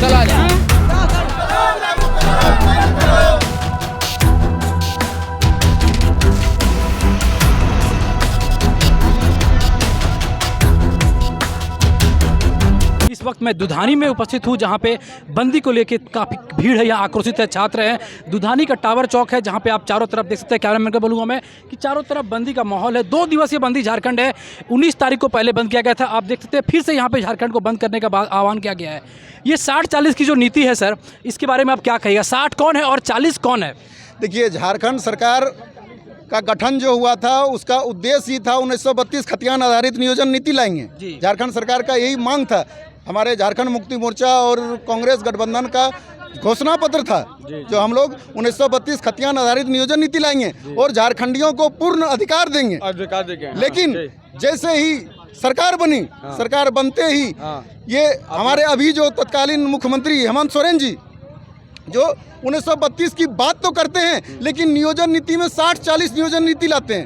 चला जा। इस वक्त मैं दुधानी में उपस्थित हूँ जहाँ पे बंदी को लेकर काफ़ी भीड़ है, यहाँ आक्रोशित है छात्र हैं। दुधानी का टावर चौक है जहाँ पे आप चारों तरफ देख सकते हैं। कैमरामैन को बोलूँगा मैं कि चारों तरफ बंदी का माहौल है। 2 दिवसीय बंदी झारखंड है। 19 तारीख को पहले बंद किया गया था। आप देख सकते हैं फिर से यहाँ पे झारखंड को बंद करने का आह्वान किया गया है। ये 60-40 की जो नीति है सर, इसके बारे में आप क्या कहिएगा? 60 कौन है और 40 कौन है? देखिए, झारखंड सरकार का गठन जो हुआ था उसका उद्देश्य ही था 1932 खतियान आधारित नियोजन नीति लाएंगे। झारखंड सरकार का यही मांग था। हमारे झारखंड मुक्ति मोर्चा और कांग्रेस गठबंधन का घोषणा पत्र था जो हम लोग 1932 खतियान आधारित नियोजन नीति लाएंगे और झारखंडियों को पूर्ण अधिकार देंगे। लेकिन जैसे ही सरकार बनी, सरकार बनते ही ये हमारे अभी जो तत्कालीन मुख्यमंत्री हेमंत सोरेन जी जो 1932 की बात तो करते हैं लेकिन नियोजन नीति में 60-40 नियोजन नीति लाते हैं।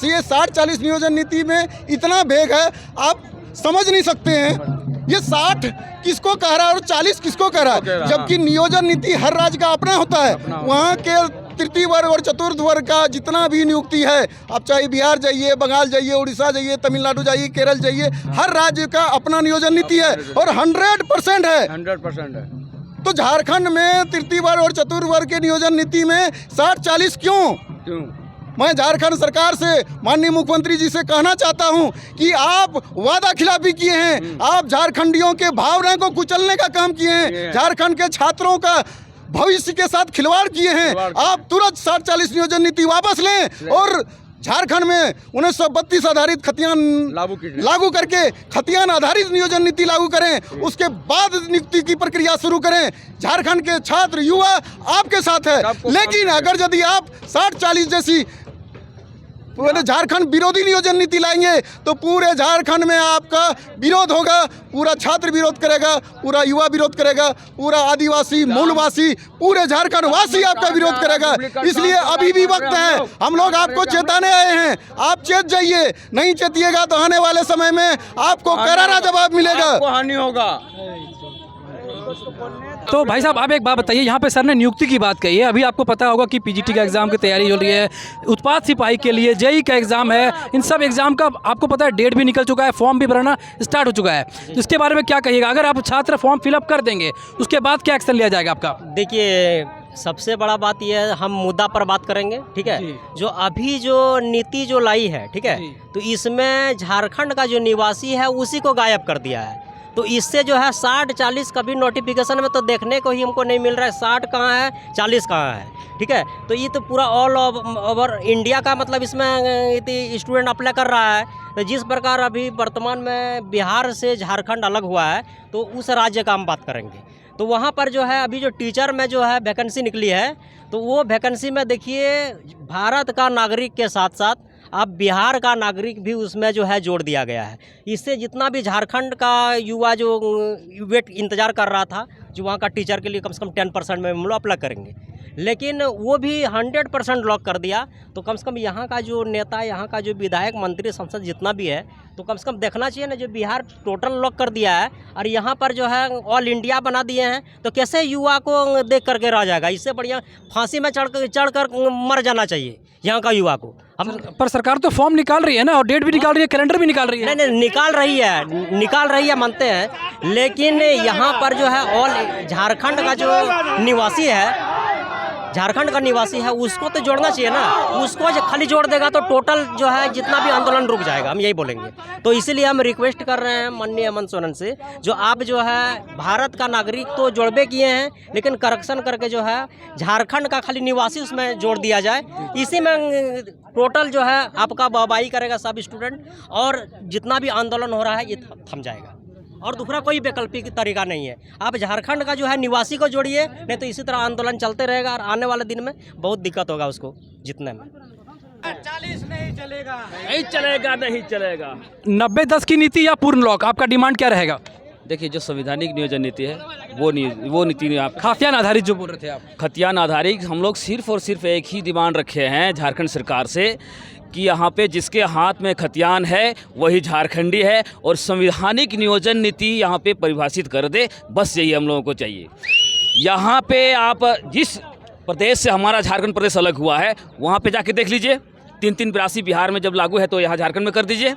ये 60-40 नियोजन नीति में इतना भेद है आप समझ नहीं सकते हैं। ये 60 किसको कह रहा है और 40 किसको कह रहा है, जबकि नियोजन नीति हर राज्य का अपना होता है। वहाँ के तृतीय वर्ग और चतुर्थ वर्ग का जितना भी नियुक्ति है, आप चाहे बिहार जाइए, बंगाल जाइए, उड़ीसा जाइए, तमिलनाडु जाइए, केरल जाइए, हर राज्य का अपना नियोजन नीति है और 100% है। 100% है। तो झारखंड में तृतीय वर्ग और चतुर्थ वर्ग के नियोजन नीति में 60-40 क्यों? मैं झारखंड सरकार से माननीय मुख्यमंत्री जी से कहना चाहता हूं कि आप वादा खिलाफी किए हैं, आप झारखंडियों के भावना को कुचलने का काम किए हैं, झारखंड के छात्रों का भविष्य के साथ खिलवाड़ किए हैं। आप तुरंत 60-40 नियोजन नीति वापस लें और झारखंड में 1932 आधारित खतियान लागू करके खतियान आधारित नियोजन नीति लागू करें। उसके बाद नियुक्ति की प्रक्रिया शुरू करें। झारखंड के छात्र युवा आपके साथ है, लेकिन अगर यदि आप 60-40 जैसी पूरे झारखंड विरोधी नियोजन नीति लाएंगे तो पूरे झारखंड में आपका विरोध होगा। पूरा छात्र विरोध करेगा, पूरा युवा विरोध करेगा, पूरा आदिवासी मूलवासी पूरे झारखंड वासी आपका विरोध करेगा। इसलिए अभी भी वक्त है, हम लोग आपको चेताने आए हैं, आप चेत जाइए। नहीं चेतिएगा तो आने वाले समय में आपको करारा जवाब मिलेगा, हानि होगा। तो भाई साहब आप एक बात बताइए, यहाँ पे सर ने नियुक्ति की बात कही है। अभी आपको पता होगा कि पीजीटी का एग्जाम की तैयारी हो रही है, उत्पाद सिपाही के लिए जेई का एग्जाम है। इन सब एग्जाम का आपको पता है डेट भी निकल चुका है, फॉर्म भी भरना स्टार्ट हो चुका है। तो इसके बारे में क्या कहिएगा? अगर आप छात्र फॉर्म फिलअप कर देंगे उसके बाद क्या एक्शन लिया जाएगा आपका? देखिए, सबसे बड़ा बात यह है, हम मुद्दा पर बात करेंगे, ठीक है। जो अभी जो नीति जो लाई है, ठीक है, तो इसमें झारखंड का जो निवासी है उसी को गायब कर दिया है। तो इससे जो है 60-40 कभी नोटिफिकेशन में तो देखने को ही हमको नहीं मिल रहा है। 60 कहाँ है, 40 कहाँ है, ठीक है। तो ये तो पूरा ऑल ओवर इंडिया का मतलब इसमें स्टूडेंट अप्लाई कर रहा है। तो जिस प्रकार अभी वर्तमान में बिहार से झारखंड अलग हुआ है तो उस राज्य का हम बात करेंगे। तो वहाँ पर जो है अभी जो टीचर में जो है वैकेंसी निकली है, तो वो वैकेंसी में देखिए भारत का नागरिक के साथ साथ अब बिहार का नागरिक भी उसमें जो है जोड़ दिया गया है। इससे जितना भी झारखंड का युवा जो वेट इंतज़ार कर रहा था, जो वहाँ का टीचर के लिए कम से कम 10% में हम लोग अप्लाई करेंगे, लेकिन वो भी 100% लॉक कर दिया। तो कम से कम यहाँ का जो नेता, यहाँ का जो विधायक, मंत्री, संसद जितना भी है, तो कम से कम देखना चाहिए ना, जो बिहार टोटल लॉक कर दिया है और यहाँ पर जो है ऑल इंडिया बना दिए हैं, तो कैसे युवा को देख करके रह जाएगा? इससे बढ़िया फांसी में चढ़कर मर जाना चाहिए यहाँ का युवा को। हम पर सरकार तो फॉर्म निकाल रही है ना, और डेट भी निकाल रही है, कैलेंडर भी निकाल रही है। नहीं, निकाल रही है मानते हैं, लेकिन यहाँ पर जो है ऑल झारखंड का जो निवासी है, झारखंड का निवासी है, उसको तो जोड़ना चाहिए ना। उसको जो खाली जोड़ देगा तो टोटल जो है जितना भी आंदोलन रुक जाएगा, हम यही बोलेंगे। तो इसीलिए हम रिक्वेस्ट कर रहे हैं माननीय हेमंत सोरेन से, जो आप जो है भारत का नागरिक तो जोड़बे किए हैं, लेकिन करेक्शन करके जो है झारखंड का खाली निवासी उसमें जोड़ दिया जाए। इसी में टोटल जो है आपका वाहवाही करेगा सब स्टूडेंट, और जितना भी आंदोलन हो रहा है ये थम जाएगा। और दूसरा कोई वैकल्पिक तरीका नहीं है। आप झारखंड का जो है निवासी को जोड़िए, नहीं तो इसी तरह आंदोलन चलते रहेगा और आने वाले दिन में बहुत दिक्कत होगा उसको जीतने में। 40 नहीं चलेगा, नहीं चलेगा, नहीं चलेगा। 90-10 की नीति या पूर्ण लॉक, आपका डिमांड क्या रहेगा? देखिए, जो संवैधानिक नियोजन नीति है वो नीति आप खातियान आधारित जो बोल रहे थे आप। खतियान आधारित हम लोग सिर्फ और सिर्फ एक ही डिमांड रखे हैं झारखंड सरकार से कि यहाँ पे जिसके हाथ में खतियान है वही झारखंडी है और संवैधानिक नियोजन नीति यहाँ पे परिभाषित कर दे, बस यही हम लोगों को चाहिए। यहाँ पे आप जिस प्रदेश से हमारा झारखंड प्रदेश अलग हुआ है वहाँ पे जाके देख लीजिए, 3-3 बिहार में जब लागू है तो यहाँ झारखंड में कर दीजिए।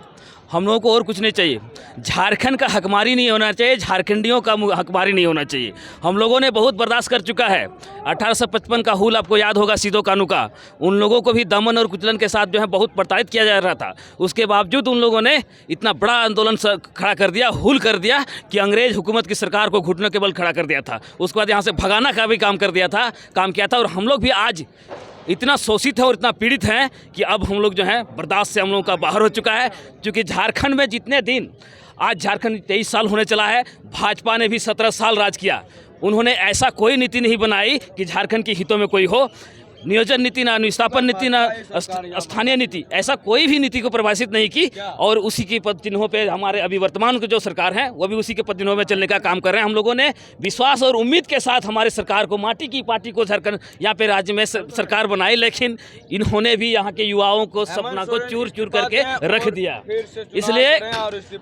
हम लोगों को और कुछ नहीं चाहिए। झारखंड का हकमारी नहीं होना चाहिए, झारखंडियों का हकमारी नहीं होना चाहिए। हम लोगों ने बहुत बर्दाश्त कर चुका है। 1855 का हुल आपको याद होगा, सीधो कानू का। उन लोगों को भी दमन और कुचलन के साथ जो है बहुत प्रताड़ित किया जा रहा था। उसके बावजूद उन लोगों ने इतना बड़ा आंदोलन खड़ा कर दिया, हुल कर दिया कि अंग्रेज हुकूमत की सरकार को घुटनों के बल खड़ा कर दिया था। उसके बाद यहाँ से भगाना का भी काम किया था। और हम लोग भी आज इतना शोषित है और इतना पीड़ित हैं कि अब हम लोग जो हैं बर्दाश्त से हम लोगों का बाहर हो चुका है। क्योंकि झारखंड में जितने दिन, आज झारखंड 23 साल होने चला है, भाजपा ने भी 17 साल राज किया। उन्होंने ऐसा कोई नीति नहीं बनाई कि झारखंड के हितों में कोई हो। नियोजन नीति ना अनुस्थापन नीति ना स्थानीय नीति, ऐसा कोई भी नीति को परिभाषित नहीं की। और उसी के पद चिन्हों पे हमारे अभी वर्तमान जो सरकार है वो भी उसी के पद चिन्हों में चलने का काम कर रहे हैं। हम लोगों ने विश्वास और उम्मीद के साथ हमारे सरकार को, माटी की पार्टी को झारखंड यहाँ पे राज्य में सरकार बनाई, लेकिन इन्होंने भी यहाँ के युवाओं को सपना को चूर चूर करके रख दिया। इसलिए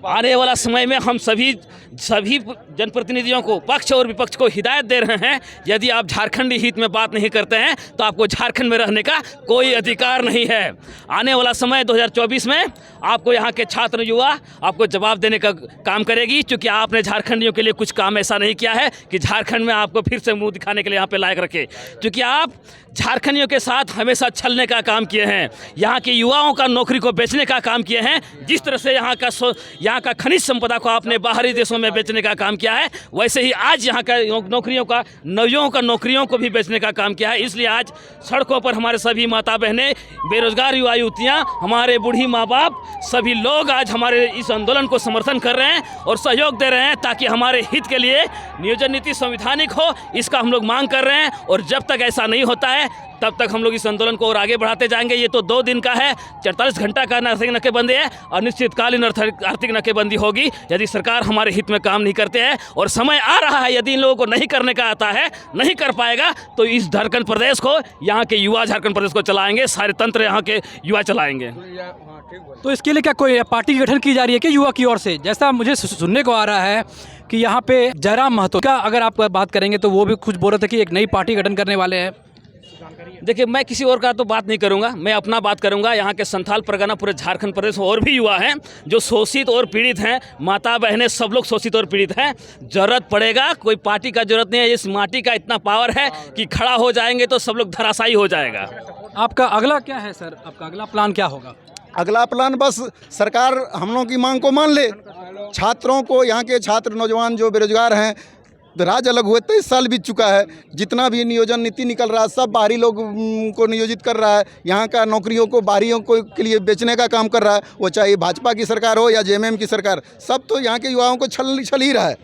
आने वाला समय में हम सभी जनप्रतिनिधियों को, पक्ष और विपक्ष को हिदायत दे रहे हैं, यदि आप झारखंडी हित में बात नहीं करते हैं तो आपको झारखंड में रहने का कोई अधिकार नहीं है। आने वाला समय 2024 में आपको यहाँ के छात्र युवा आपको जवाब देने का काम करेगी, क्योंकि आपने झारखंडियों के लिए कुछ काम ऐसा नहीं किया है कि झारखंड में आपको फिर से मुंह दिखाने के लिए यहाँ पे लायक रखे। क्योंकि आप झारखंडियों के साथ हमेशा छलने का काम किए हैं, यहाँ के युवाओं का नौकरी को बेचने का काम किए हैं। जिस तरह से यहाँ का खनिज संपदा को आपने बाहरी देशों में बेचने का काम किया है, वैसे ही आज यहाँ का नौयुवाओं का नौकरियों को भी बेचने का काम किया है। इसलिए आज सड़कों पर हमारे सभी माता बहनें, बेरोजगार युवा युवतियाँ, हमारे बूढ़ी माँ बाप, सभी लोग आज हमारे इस आंदोलन को समर्थन कर रहे हैं और सहयोग दे रहे हैं, ताकि हमारे हित के लिए नियोजन नीति संवैधानिक हो, इसका हम लोग मांग कर रहे हैं। और जब तक ऐसा नहीं होता है तब तक हम लोग इस आंदोलन को और आगे बढ़ाते जाएंगे। ये तो 2 दिन का है, 48 घंटा का आर्थिक नाकेबंदी है और निश्चितकालीन आर्थिक नाकेबंदी होगी यदि सरकार हमारे हित में काम नहीं करते हैं। और समय आ रहा है, यदि इन लोगों को नहीं करने का आता है, नहीं कर पाएगा, तो इस झारखंड प्रदेश को, यहाँ के युवा झारखंड प्रदेश को चलाएंगे, सारे तंत्र यहाँ के युवा चलाएंगे। तो इसके लिए क्या कोई पार्टी गठन की जा रही है कि युवा की ओर से? जैसा मुझे सुनने को आ रहा है कि यहाँ पे जयराम महतो का अगर आप बात करेंगे तो वो भी कुछ बोल रहे थे कि एक नई पार्टी गठन करने वाले हैं। देखिए, मैं किसी और का तो बात नहीं करूंगा, मैं अपना बात करूंगा। यहाँ के संथाल परगना, पूरे झारखंड प्रदेश में और भी युवा हैं जो शोषित और पीड़ित हैं, माता बहनें सब लोग शोषित और पीड़ित हैं। जरूरत पड़ेगा, कोई पार्टी का जरूरत नहीं है। इस माटी का इतना पावर है कि खड़ा हो जाएंगे तो सब लोग धराशायी हो जाएगा। आपका अगला क्या है सर? आपका अगला प्लान क्या होगा? अगला प्लान बस सरकार हम लोगों की मांग को मान ले। छात्रों को, यहाँ के छात्र नौजवान जो बेरोजगार हैं, राज्य अलग हुए 23 साल बीत चुका है, जितना भी नियोजन नीति निकल रहा है सब बाहरी लोग को नियोजित कर रहा है। यहाँ का नौकरियों को बाहरियों को के लिए बेचने का काम कर रहा है, वो चाहे भाजपा की सरकार हो या जेएमएम की सरकार, सब तो यहाँ के युवाओं को छल ही रहा है।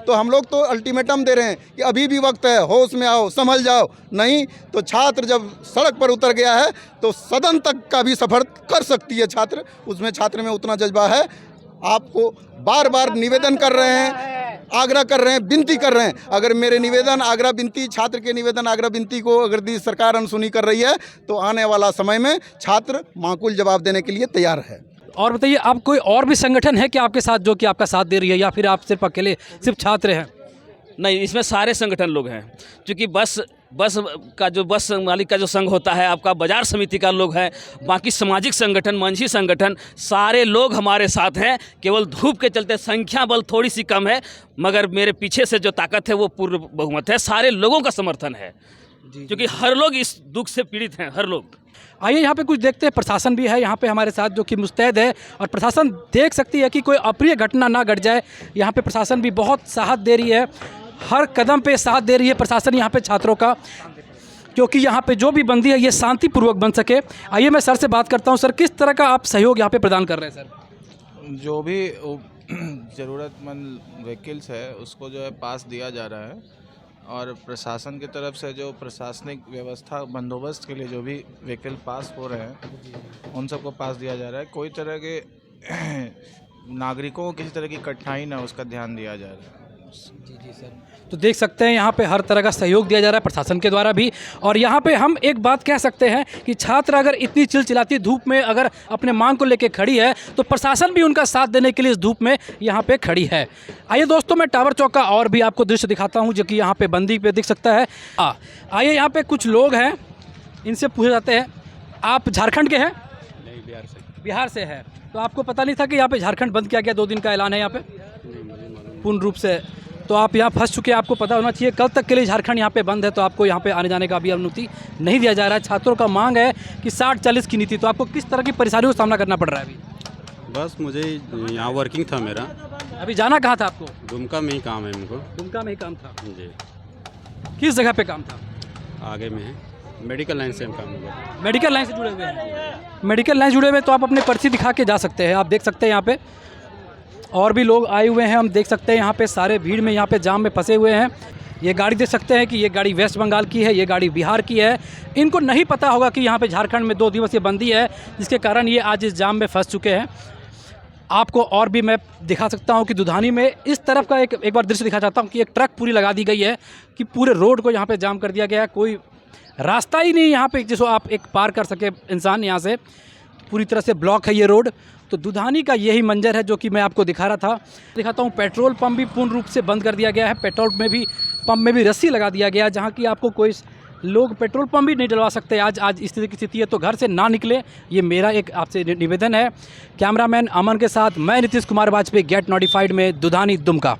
तो हम लोग तो अल्टीमेटम दे रहे हैं कि अभी भी वक्त है, होश में आओ, संभल जाओ। नहीं तो छात्र जब सड़क पर उतर गया है तो सदन तक का भी सफ़र कर सकती है छात्र, उसमें छात्र में उतना जज्बा है। आपको बार बार निवेदन कर रहे हैं, आग्रह कर रहे हैं, विनती कर रहे हैं। अगर मेरे निवेदन, आग्रह, विनती, छात्र के निवेदन, आग्रह, विनती को अगर सरकार अनसुनी कर रही है तो आने वाला समय में छात्र माकूल जवाब देने के लिए तैयार है। और बताइए, आप कोई और भी संगठन है कि आपके साथ जो कि आपका साथ दे रही है, या फिर आप सिर्फ अकेले सिर्फ छात्र हैं? नहीं, इसमें सारे संगठन लोग हैं। क्योंकि बस मालिक का जो संघ होता है, आपका बाजार समिति का लोग हैं, बाकी सामाजिक संगठन, मंझी संगठन, सारे लोग हमारे साथ हैं। केवल धूप के चलते संख्या बल थोड़ी सी कम है, मगर मेरे पीछे से जो ताकत है वो पूर्ण बहुमत है। सारे लोगों का समर्थन है, क्योंकि हर लोग इस दुख से पीड़ित हैं, हर लोग। आइए यहाँ पे कुछ देखते हैं। प्रशासन भी है यहाँ पे हमारे साथ जो कि मुस्तैद है, और प्रशासन देख सकती है कि कोई अप्रिय घटना ना घट जाए। यहाँ पे प्रशासन भी बहुत साथ दे रही है, हर कदम पे साथ दे रही है प्रशासन यहाँ पे छात्रों का, क्योंकि यहाँ पे जो भी बंदी है ये शांतिपूर्वक बन सके। आइए मैं सर से बात करता हूँ। सर, किस तरह का आप सहयोग यहाँ पे प्रदान कर रहे हैं? सर, जो भी ज़रूरतमंद व्हीकल्स है उसको जो है पास दिया जा रहा है, और प्रशासन की तरफ से जो प्रशासनिक व्यवस्था बंदोबस्त के लिए जो भी व्हीकल पास हो रहे हैं उन सबको पास दिया जा रहा है। कोई तरह के नागरिकों को किसी तरह की कठिनाई ना, उसका ध्यान दिया जा रहा है। जी जी सर। तो देख सकते हैं यहाँ पे हर तरह का सहयोग दिया जा रहा है प्रशासन के द्वारा भी। और यहाँ पे हम एक बात कह सकते हैं कि छात्र अगर इतनी चिलचिलाती धूप में अगर अपने मांग को लेके खड़ी है तो प्रशासन भी उनका साथ देने के लिए इस धूप में यहाँ पे खड़ी है। आइए दोस्तों, मैं टावर चौक का और भी आपको दृश्य दिखाता हूँ जो कि यहाँ पे बंदी पे दिख सकता है। आइए, यहाँ पे कुछ लोग हैं, इनसे पूछे जाते हैं, आप झारखंड के हैं? नहीं, बिहार से। बिहार से है। तो आपको पता नहीं था कि यहाँ पे झारखंड बंद किया गया, 2 दिन का ऐलान है यहाँ पे पूर्ण रूप से? तो आप यहाँ फंस चुके हैं, आपको पता होना चाहिए। कल तक के लिए झारखंड यहाँ पे बंद है, तो आपको यहाँ पे आने जाने का भी अनुमति नहीं दिया जा रहा है। छात्रों का मांग है कि 60-40 की नीति। तो आपको किस तरह की परेशानियों का सामना करना पड़ रहा है अभी? बस मुझे यहाँ वर्किंग था मेरा। अभी जाना कहाँ था आपको? दुमका में ही काम है हमको। दुमका में ही काम था जी। किस जगह पे काम था? आगे में है, मेडिकल लाइन से हम काम हुआ। मेडिकल लाइन से जुड़े हुए हैं? मेडिकल लाइन जुड़े हुए तो आप अपनी पर्ची दिखा के जा सकते हैं। आप देख सकते हैं यहाँ पे और भी लोग आए हुए हैं, हम देख सकते हैं यहाँ पे सारे भीड़ में, यहाँ पे जाम में फंसे हुए हैं। ये गाड़ी देख सकते हैं कि ये गाड़ी वेस्ट बंगाल की है, ये गाड़ी बिहार की है। इनको नहीं पता होगा कि यहाँ पे झारखंड में 2 दिवसीय बंदी है, जिसके कारण ये आज इस जाम में फंस चुके हैं। आपको और भी मैं दिखा सकता हूँ कि दुधानी में इस तरफ का एक बार दृश्य दिखा चाहता हूँ कि एक ट्रक पूरी लगा दी गई है कि पूरे रोड को यहाँ पे जाम कर दिया गया है। कोई रास्ता ही नहीं यहाँ पे जिसको आप एक पार कर सके इंसान। यहाँ से पूरी तरह से ब्लॉक है ये रोड। तो दुधानी का यही मंजर है जो कि मैं आपको दिखा रहा था। दिखाता हूँ, पेट्रोल पंप भी पूर्ण रूप से बंद कर दिया गया है। पेट्रोल में भी पंप में भी रस्सी लगा दिया गया है, जहाँ की आपको कोई लोग पेट्रोल पंप भी नहीं डलवा सकते। आज इस तरह की स्थिति है, तो घर से ना निकले, ये मेरा एक आपसे निवेदन है। कैमरामैन अमन के साथ मैं नीतीश कुमार वाजपेयी, गेट नोटिफाइड में दुधानी दुमका।